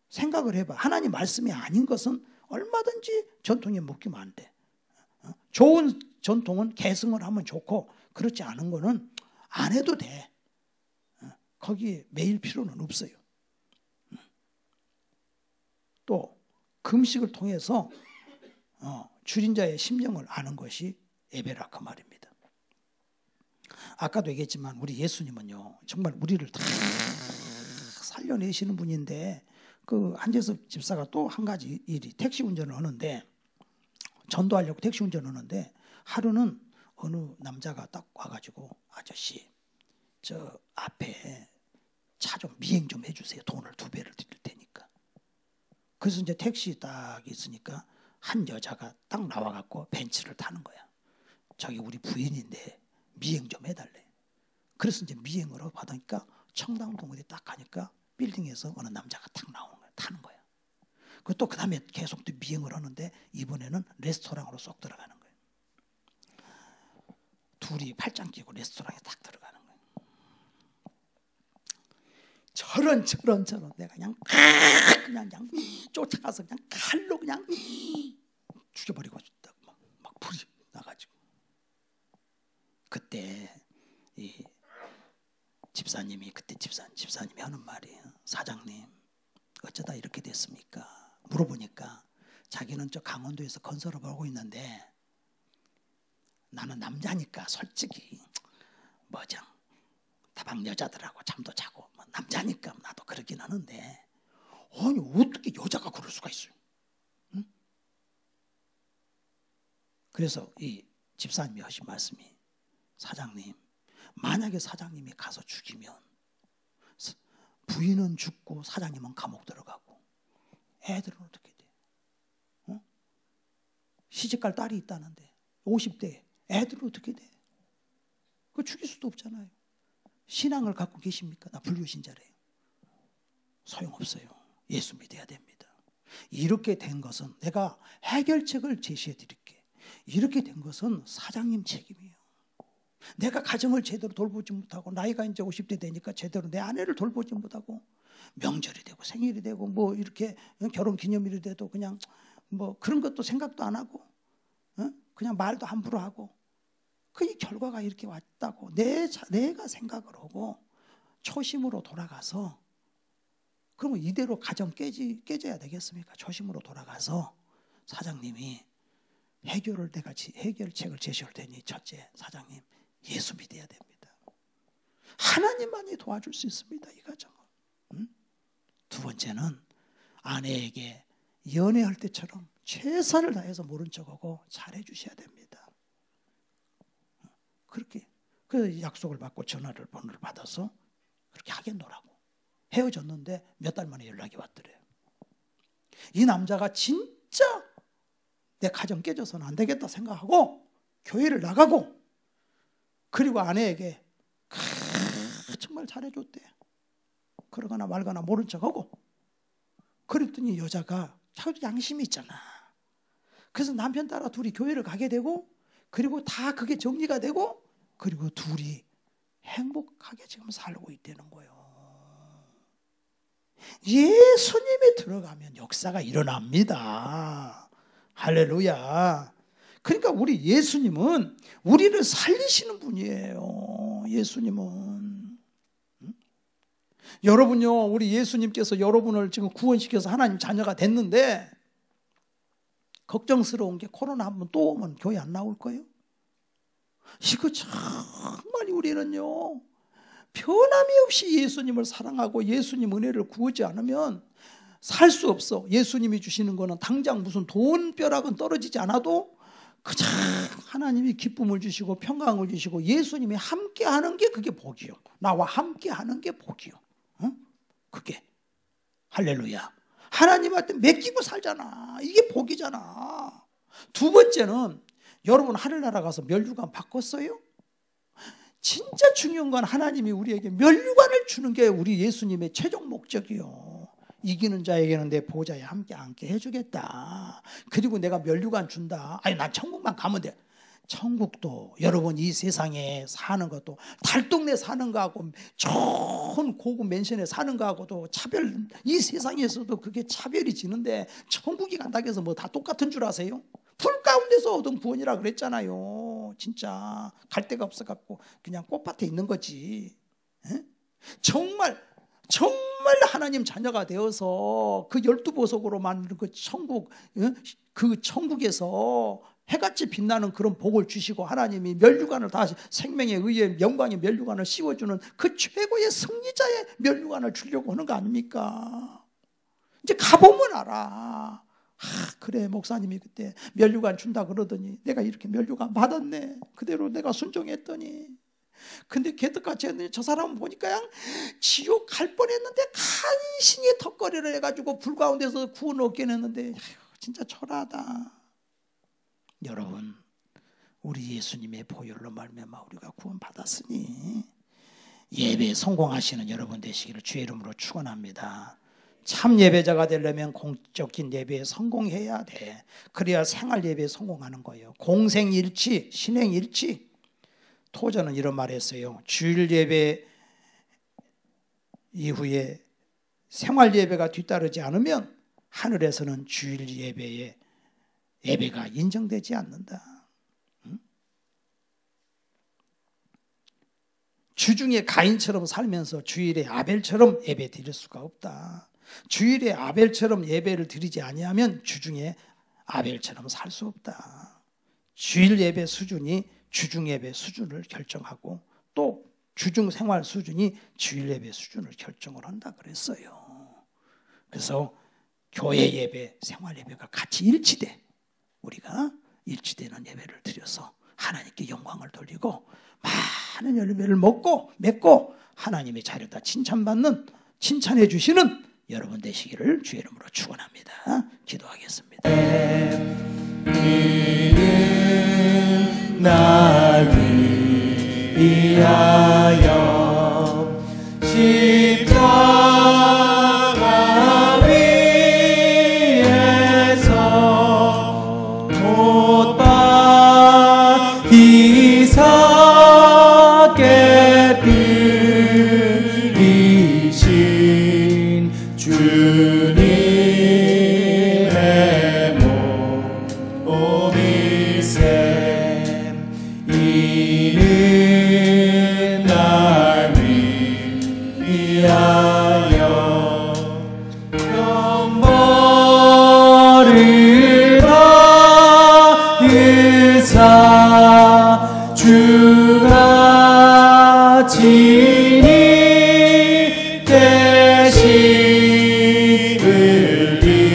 생각을 해봐. 하나님 말씀이 아닌 것은 얼마든지 전통에 묶이면 안 돼. 좋은 전통은 계승을 하면 좋고 그렇지 않은 거는 안 해도 돼. 거기에 매일 필요는 없어요. 또 금식을 통해서 줄인 자의 심령을 아는 것이 예배라 그 말입니다. 아까도 얘기했지만 우리 예수님은요 정말 우리를 다 살려내시는 분인데 그 한재섭 집사가 또 한 가지 일이 택시 운전을 하는데 전도하려고 택시 운전을 하는데 하루는 어느 남자가 딱 와가지고 아저씨 저 앞에 차 좀 미행 좀 해주세요. 돈을 2배를 드릴 테니까. 그래서 이제 택시 딱 있으니까 한 여자가 딱 나와갖고 벤츠를 타는 거야. 저기 우리 부인인데 미행 좀 해달래. 그래서 이제 미행으로 받으니까 청담동으로 딱 가니까 빌딩에서 어느 남자가 딱 나오는 거야. 타는 거야. 또 그 다음에 계속 또 미행을 하는데 이번에는 레스토랑으로 쏙 들어가는 거예요. 둘이 팔짱 끼고 레스토랑에 딱 들어가는 거예요. 저런 내가 그냥 쫓아가서 그냥 칼로 그냥 죽여버리고 싶다고 막 불이 나가지고 그때 이 집사님이 그때 집사님이 하는 말이에요. 사장님 어쩌다 이렇게 됐습니까? 물어보니까 자기는 저 강원도에서 건설을 하고 있는데 나는 남자니까 솔직히 뭐죠? 다방 여자들하고 잠도 자고 뭐 남자니까 나도 그러긴 하는데 아니 어떻게 여자가 그럴 수가 있어요? 응? 그래서 이 집사님이 하신 말씀이 사장님 만약에 사장님이 가서 죽이면 부인은 죽고 사장님은 감옥 들어가고 애들은 어떻게 돼? 어? 시집갈 딸이 있다는데 50대 애들은 어떻게 돼? 그거 죽일 수도 없잖아요. 신앙을 갖고 계십니까? 나 불교신자래요. 소용없어요. 예수 믿어야 됩니다. 이렇게 된 것은 내가 해결책을 제시해 드릴게. 이렇게 된 것은 사장님 책임이에요. 내가 가정을 제대로 돌보지 못하고 나이가 이제 50대 되니까 제대로 내 아내를 돌보지 못하고 명절이 되고 생일이 되고 뭐 이렇게 결혼기념일이 돼도 그냥 뭐 그런 것도 생각도 안 하고 그냥 말도 함부로 하고 그 결과가 이렇게 왔다고 내가 생각을 하고 초심으로 돌아가서 그러면 이대로 가정 깨져야 되겠습니까? 초심으로 돌아가서 사장님이 해결책을 제시할 테니 첫째 사장님 예수 믿어야 됩니다. 하나님만이 도와줄 수 있습니다. 이 가정은. 두 번째는 아내에게 연애할 때처럼 최선을 다해서 모른 척하고 잘해 주셔야 됩니다. 그렇게 그 약속을 받고 번호를 받아서 그렇게 하겠노라고 헤어졌는데 몇 달 만에 연락이 왔더래요. 이 남자가 진짜 내 가정 깨져서는 안 되겠다 생각하고 교회를 나가고 그리고 아내에게 정말 잘해줬대. 그러거나 말거나 모른 척하고 그랬더니 여자가 자기 양심이 있잖아. 그래서 남편 따라 둘이 교회를 가게 되고 그리고 다 그게 정리가 되고 그리고 둘이 행복하게 지금 살고 있다는 거예요. 예수님이 들어가면 역사가 일어납니다. 할렐루야. 그러니까 우리 예수님은 우리를 살리시는 분이에요. 예수님은. 여러분요, 우리 예수님께서 여러분을 지금 구원시켜서 하나님 자녀가 됐는데 걱정스러운 게 코로나 한번 또 오면 교회 안 나올 거예요? 이거 정말 우리는요 변함이 없이 예수님을 사랑하고 예수님 은혜를 구하지 않으면 살 수 없어. 예수님이 주시는 거는 당장 무슨 돈벼락은 떨어지지 않아도 그냥 하나님이 기쁨을 주시고 평강을 주시고 예수님이 함께하는 게 그게 복이요. 나와 함께하는 게 복이요. 응? 그게 할렐루야. 하나님한테 맡기고 살잖아. 이게 복이잖아. 두 번째는 여러분 하늘나라 가서 면류관 바꿨어요? 진짜 중요한 건 하나님이 우리에게 면류관을 주는 게 우리 예수님의 최종 목적이요. 이기는 자에게는 내 보좌에 함께 앉게 해주겠다. 그리고 내가 면류관 준다. 아니 난 천국만 가면 돼. 천국도 여러분 이 세상에 사는 것도 달동네 사는 거하고 좋은 고급 맨션에 사는 거하고도 차별, 이 세상에서도 그게 차별이 지는데 천국이 간다고 해서 뭐 다 똑같은 줄 아세요? 불 가운데서 얻은 구원이라 그랬잖아요. 진짜 갈 데가 없어갖고 그냥 꽃밭에 있는 거지. 에? 정말 하나님 자녀가 되어서 그 12보석으로 만든 그 천국, 그 천국에서 해같이 빛나는 그런 복을 주시고 하나님이 면류관을 다시 생명에 의해 영광의 면류관을 씌워주는 그 최고의 승리자의 면류관을 주려고 하는 거 아닙니까? 이제 가보면 알아. 그래 목사님이 그때 면류관 준다 그러더니 내가 이렇게 면류관 받았네. 그대로 내가 순종했더니 근데 개떡같이 했는데 저 사람은 보니까 그냥 지옥 갈 뻔했는데 간신히 턱걸이를 해가지고 불 가운데서 구원 얻게 했는데 진짜 초라하다. 여러분 우리 예수님의 보혈로 말미암아 우리가 구원 받았으니 예배에 성공하시는 여러분 되시기를 주의 이름으로 축원합니다. 참 예배자가 되려면 공적인 예배에 성공해야 돼. 그래야 생활 예배에 성공하는 거예요. 공생일치, 신행일치. 토저는 이런 말을 했어요. 주일 예배 이후에 생활 예배가 뒤따르지 않으면 하늘에서는 주일 예배가 인정되지 않는다. 주중에 가인처럼 살면서 주일에 아벨처럼 예배 드릴 수가 없다. 주일에 아벨처럼 예배를 드리지 아니하면 주중에 아벨처럼 살 수 없다. 주일 예배 수준이 주중 예배 수준을 결정하고 또 주중 생활 수준이 주일 예배 수준을 결정을 한다 그랬어요. 그래서 교회 예배, 생활 예배가 같이 일치돼. 우리가 일치되는 예배를 드려서 하나님께 영광을 돌리고 많은 열매를 맺고 하나님의 자녀다 칭찬받는, 칭찬해 주시는 여러분 되시기를 주의 이름으로 축원합니다. 기도하겠습니다. 나를 위하여 십자가 위에서 못 박히사게 들이신 주님의 몸이세 이는 날 위하여 영벌을 받으사 주가 진이 대신 흘린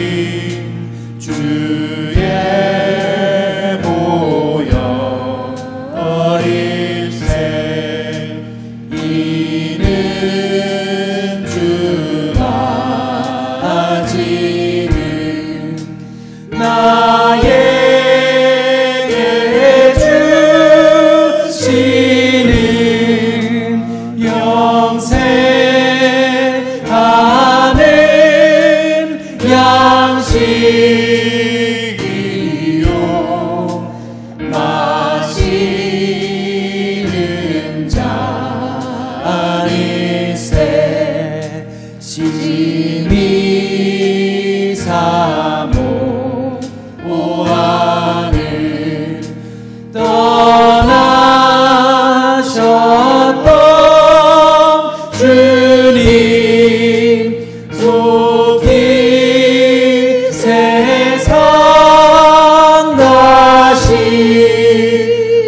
주의 보혈일세 이는 주가 지는 나에게 주시는 영생하는 양식이요 마시는 잔일세 시짐이 사모 오하늘 떠나셨던 주님 속히 세상 다시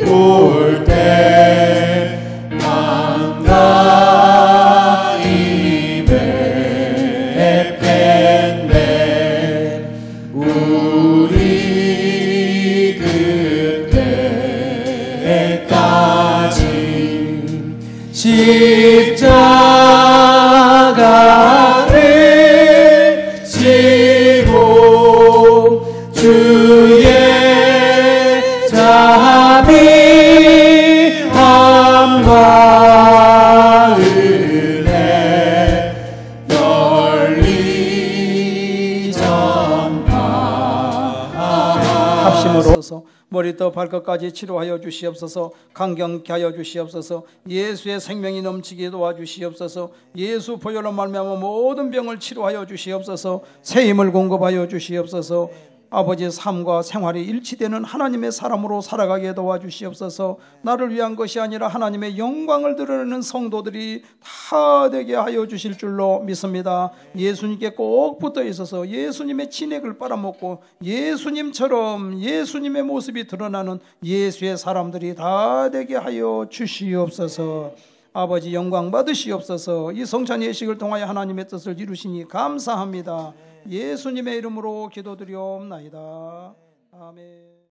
올 때 반가이 뵙겠네 우리 그때까지 십자가를 지고 주의 자비함과 은혜 널리 전파하옵소서. 머리부터 발끝까지 치료하여 주시옵소서. 강경케 하여 주시옵소서. 예수의 생명이 넘치게 도와주시옵소서. 예수 보혈로 말미암아 모든 병을 치료하여 주시옵소서. 새 힘을 공급하여 주시옵소서. 아버지의 삶과 생활이 일치되는 하나님의 사람으로 살아가게 도와주시옵소서. 나를 위한 것이 아니라 하나님의 영광을 드러내는 성도들이 다 되게 하여 주실 줄로 믿습니다. 예수님께 꼭 붙어 있어서 예수님의 진액을 빨아먹고 예수님처럼 예수님의 모습이 드러나는 예수의 사람들이 다 되게 하여 주시옵소서. 아버지 영광 받으시옵소서. 이 성찬 예식을 통하여 하나님의 뜻을 이루시니 감사합니다. 예수님의 이름으로 기도드리옵나이다. 아멘.